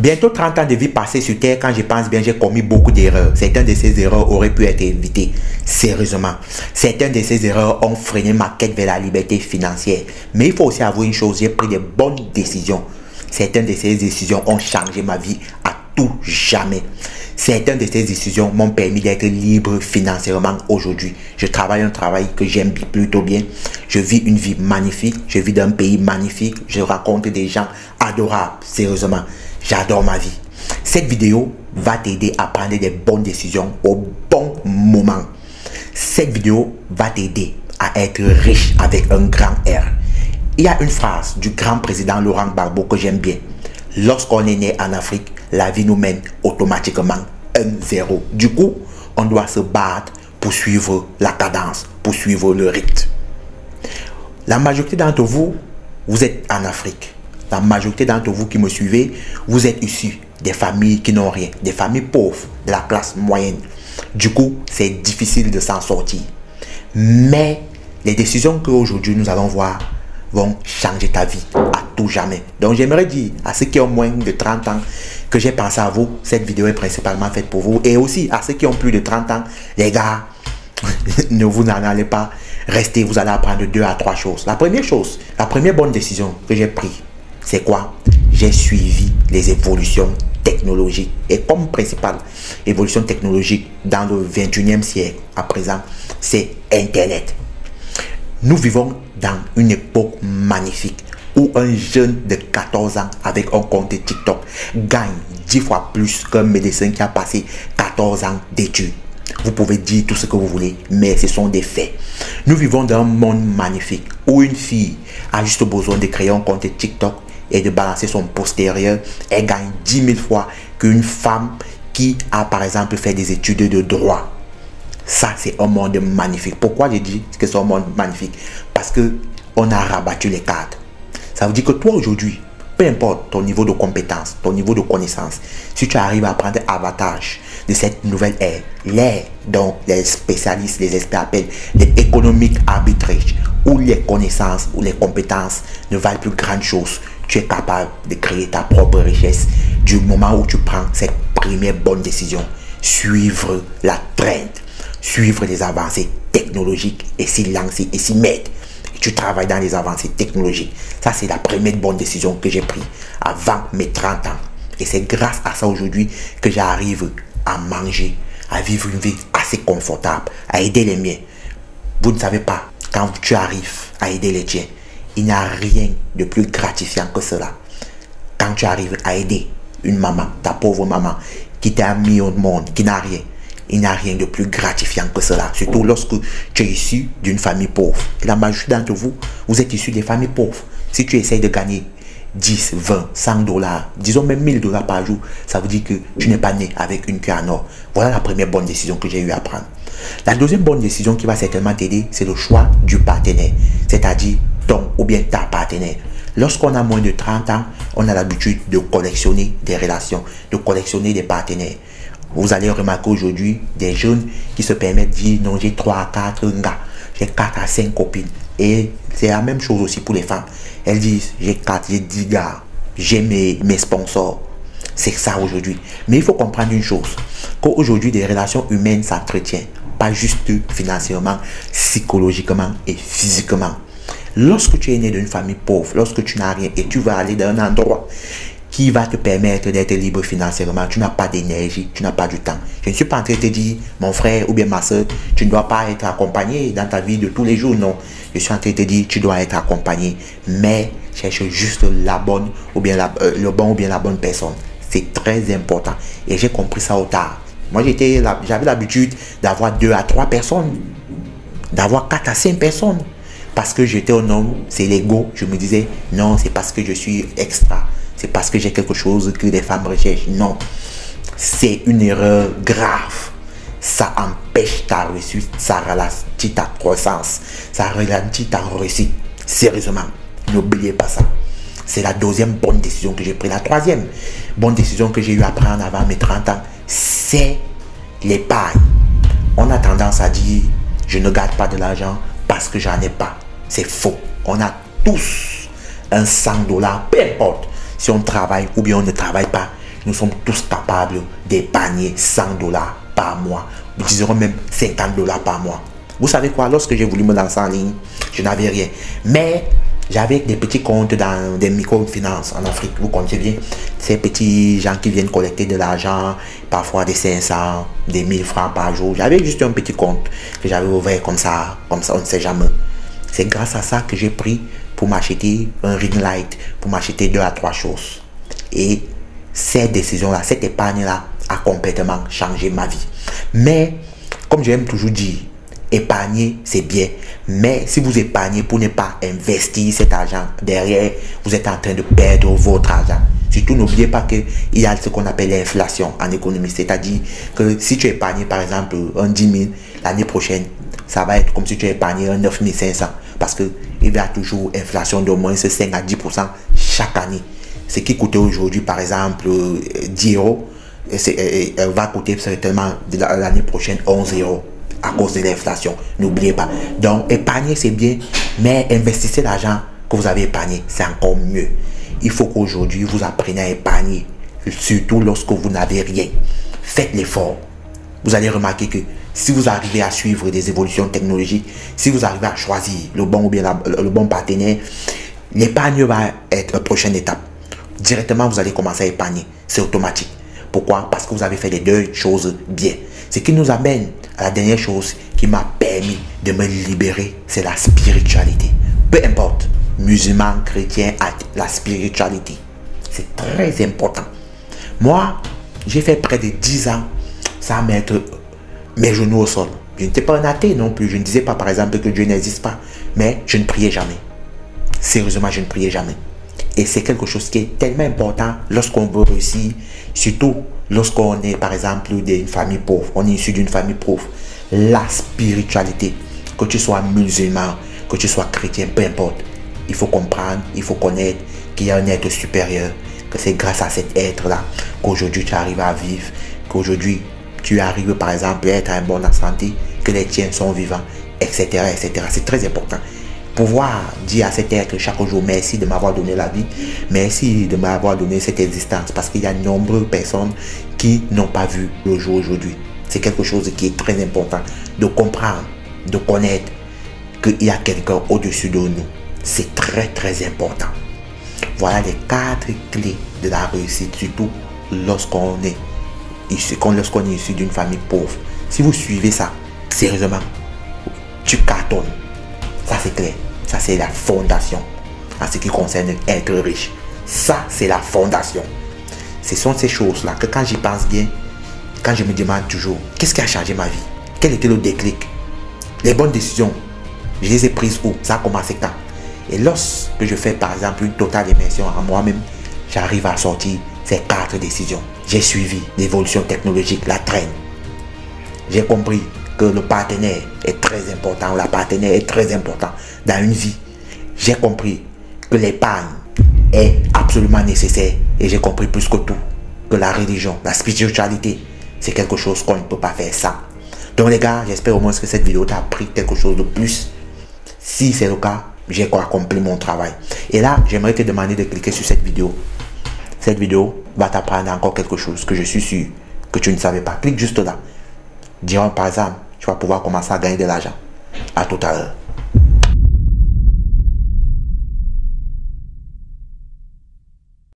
Bientôt 30 ans de vie passée sur Terre, quand je pense bien, j'ai commis beaucoup d'erreurs. Certaines de ces erreurs auraient pu être évitées, sérieusement. Certaines de ces erreurs ont freiné ma quête vers la liberté financière. Mais il faut aussi avouer une chose, j'ai pris de bonnes décisions. Certaines de ces décisions ont changé ma vie à tout jamais. Certaines de ces décisions m'ont permis d'être libre financièrement aujourd'hui. Je travaille un travail que j'aime plutôt bien. Je vis une vie magnifique. Je vis dans un pays magnifique. Je rencontre des gens adorables. Sérieusement, j'adore ma vie. Cette vidéo va t'aider à prendre des bonnes décisions au bon moment. Cette vidéo va t'aider à être riche avec un grand R. Il y a une phrase du grand président Laurent Gbagbo que j'aime bien. Lorsqu'on est né en Afrique, la vie nous mène automatiquement 1-0. Du coup, on doit se battre pour suivre la cadence, pour suivre le rythme. La majorité d'entre vous, vous êtes en Afrique. La majorité d'entre vous qui me suivez, vous êtes issus des familles qui n'ont rien, des familles pauvres, de la classe moyenne. Du coup, c'est difficile de s'en sortir. Mais les décisions qu'aujourd'hui nous allons voir vont changer ta vie à tout jamais. Donc j'aimerais dire à ceux qui ont moins de 30 ans que j'ai pensé à vous. Cette vidéo est principalement faite pour vous. Et aussi à ceux qui ont plus de 30 ans, les gars, ne vous n'en allez pas. Restez, vous allez apprendre 2 à 3 choses. La première chose, la première bonne décision que j'ai prise, c'est quoi? J'ai suivi les évolutions technologiques. Et comme principale évolution technologique dans le 21e siècle à présent, c'est Internet. Nous vivons dans une époque magnifique où un jeune de 14 ans avec un compte TikTok gagne 10 fois plus qu'un médecin qui a passé 14 ans d'études. Vous pouvez dire tout ce que vous voulez, mais ce sont des faits. Nous vivons dans un monde magnifique où une fille a juste besoin de créer un compte TikTok et de balancer son postérieur. Elle gagne 10 000 fois qu'une femme qui a par exemple fait des études de droit. Ça, c'est un monde magnifique. Pourquoi je dis que c'est un monde magnifique? Parce qu'on a rabattu les cartes. Ça veut dire que toi aujourd'hui, peu importe ton niveau de compétence, ton niveau de connaissance, si tu arrives à prendre avantage de cette nouvelle ère, l'ère dont les spécialistes, les experts appellent l'économique arbitrage, où les connaissances ou les compétences ne valent plus grande chose, tu es capable de créer ta propre richesse du moment où tu prends cette première bonne décision. Suivre la trend, suivre les avancées technologiques et s'y lancer et s'y mettre. Tu travailles dans les avancées technologiques. Ça, c'est la première bonne décision que j'ai prise avant mes 30 ans. Et c'est grâce à ça aujourd'hui que j'arrive à manger, à vivre une vie assez confortable, à aider les miens. Vous ne savez pas, quand tu arrives à aider les tiens, il n'y a rien de plus gratifiant que cela. Quand tu arrives à aider une maman, ta pauvre maman, qui t'a mis au monde, qui n'a rien, il n'y a rien de plus gratifiant que cela. Surtout lorsque tu es issu d'une famille pauvre. Et la majorité d'entre vous, vous êtes issus des familles pauvres. Si tu essayes de gagner 10, 20, 100 dollars, disons même 1000 dollars par jour, ça veut dire que tu n'es pas né avec une cuillère en or. Voilà la première bonne décision que j'ai eu à prendre. La deuxième bonne décision qui va certainement t'aider, c'est le choix du partenaire. C'est-à-dire ton ou bien ta partenaire. Lorsqu'on a moins de 30 ans, on a l'habitude de collectionner des relations, de collectionner des partenaires. Vous allez remarquer aujourd'hui des jeunes qui se permettent de dire non, j'ai 3 à 4 gars, j'ai 4 à 5 copines. Et c'est la même chose aussi pour les femmes. Elles disent j'ai 4, j'ai 10 gars, j'ai mes sponsors. C'est ça aujourd'hui. Mais il faut comprendre une chose, qu'aujourd'hui des relations humaines s'entretiennent, pas juste financièrement, psychologiquement et physiquement. Lorsque tu es né d'une famille pauvre, lorsque tu n'as rien et tu vas aller dans un endroit qui va te permettre d'être libre financièrement, tu n'as pas d'énergie, tu n'as pas du temps. Je ne suis pas en train de te dire, mon frère ou bien ma soeur, tu ne dois pas être accompagné dans ta vie de tous les jours, non. Je suis en train de te dire, tu dois être accompagné, mais cherche juste la bonne ou bien le bon ou bien la bonne personne. C'est très important. Et j'ai compris ça au tard. Moi, j'avais l'habitude d'avoir 2 à 3 personnes, d'avoir 4 à 5 personnes. Parce que j'étais un homme, c'est l'ego. Je me disais, non, c'est parce que je suis extra. C'est parce que j'ai quelque chose que les femmes recherchent. Non, c'est une erreur grave. Ça empêche ta réussite, ça ralentit ta croissance, ça ralentit ta réussite. Sérieusement, n'oubliez pas ça. C'est la deuxième bonne décision que j'ai prise. La troisième bonne décision que j'ai eu à prendre avant mes 30 ans, c'est l'épargne. On a tendance à dire, je ne garde pas de l'argent parce que j'en ai pas. C'est faux. On a tous un 100 dollars, peu importe si on travaille ou bien on ne travaille pas. nous sommes tous capables d'épargner 100 dollars par mois. Nous disons même 50 dollars par mois. Vous savez quoi, lorsque j'ai voulu me lancer en ligne, je n'avais rien. Mais j'avais des petits comptes dans des microfinances en Afrique. Vous connaissez bien ces petits gens qui viennent collecter de l'argent, parfois des 500, des 1000 francs par jour. J'avais juste un petit compte que j'avais ouvert comme ça, on ne sait jamais. C'est grâce à ça que j'ai pris pour m'acheter un ring light, pour m'acheter 2 à 3 choses. Et cette décision-là, cette épargne-là a complètement changé ma vie. Mais, comme j'aime toujours dire, épargner, c'est bien. Mais si vous épargnez pour ne pas investir cet argent, derrière, vous êtes en train de perdre votre argent. Surtout, n'oubliez pas qu'il y a ce qu'on appelle l'inflation en économie. C'est-à-dire que si tu épargnes, par exemple, un 10 000, l'année prochaine, ça va être comme si tu épargnais un 9 500. Parce qu'il y a toujours inflation d'au moins 5 à 10% chaque année. Ce qui coûtait aujourd'hui, par exemple, 10 euros, va coûter certainement l'année prochaine 11 euros à cause de l'inflation. N'oubliez pas. Donc, épargner, c'est bien, mais investissez l'argent que vous avez épargné, c'est encore mieux. Il faut qu'aujourd'hui, vous appreniez à épargner, surtout lorsque vous n'avez rien. Faites l'effort. Vous allez remarquer que si vous arrivez à suivre des évolutions technologiques, si vous arrivez à choisir le bon ou bien le bon partenaire, l'épargne va être la prochaine étape. Directement, vous allez commencer à épargner. C'est automatique. Pourquoi? Parce que vous avez fait les deux choses bien. Ce qui nous amène à la dernière chose qui m'a permis de me libérer, c'est la spiritualité. Peu importe, musulman, chrétien, la spiritualité. C'est très important. Moi, j'ai fait près de 10 ans sans mettre mes genoux au sol. Je n'étais pas un athée non plus. Je ne disais pas, par exemple, que Dieu n'existe pas. Mais je ne priais jamais. Sérieusement, je ne priais jamais. Et c'est quelque chose qui est tellement important lorsqu'on veut réussir, surtout lorsqu'on est, par exemple, d'une famille pauvre. On est issu d'une famille pauvre. La spiritualité, que tu sois musulman, que tu sois chrétien, peu importe. Il faut comprendre, il faut connaître qu'il y a un être supérieur, que c'est grâce à cet être-là qu'aujourd'hui tu arrives à vivre, qu'aujourd'hui tu arrives, par exemple, à être en bonne santé, que les tiens sont vivants, etc., etc. C'est très important. Pouvoir dire à cet être chaque jour merci de m'avoir donné la vie, merci de m'avoir donné cette existence, parce qu'il y a de nombreuses personnes qui n'ont pas vu le jour aujourd'hui. C'est quelque chose qui est très important de comprendre, de connaître qu'il y a quelqu'un au-dessus de nous. C'est très très important. Voilà les 4 clés de la réussite, surtout lorsqu'on est issu d'une famille pauvre. Si vous suivez ça, sérieusement, tu cartonnes. Ça c'est clair. Ça c'est la fondation en ce qui concerne être riche. Ça c'est la fondation. Ce sont ces choses-là que quand j'y pense bien, quand je me demande toujours, qu'est-ce qui a changé ma vie? Quel était le déclic? Les bonnes décisions, je les ai prises où? Ça a commencé quand? Et lorsque je fais par exemple une totale immersion en moi-même, j'arrive à sortir ces 4 décisions. J'ai suivi l'évolution technologique, la traîne. J'ai compris que le partenaire est très important, la partenaire est très important dans une vie. J'ai compris que l'épargne est absolument nécessaire et j'ai compris plus que tout que la religion, la spiritualité, c'est quelque chose qu'on ne peut pas faire ça. Donc les gars, j'espère au moins que cette vidéo t'a appris quelque chose de plus. Si c'est le cas, j'ai accompli mon travail. Et là, j'aimerais te demander de cliquer sur cette vidéo. Cette vidéo va t'apprendre encore quelque chose que je suis sûr que tu ne savais pas. Clique juste là. Dirons par exemple, tu vas pouvoir commencer à gagner de l'argent. À tout à l'heure.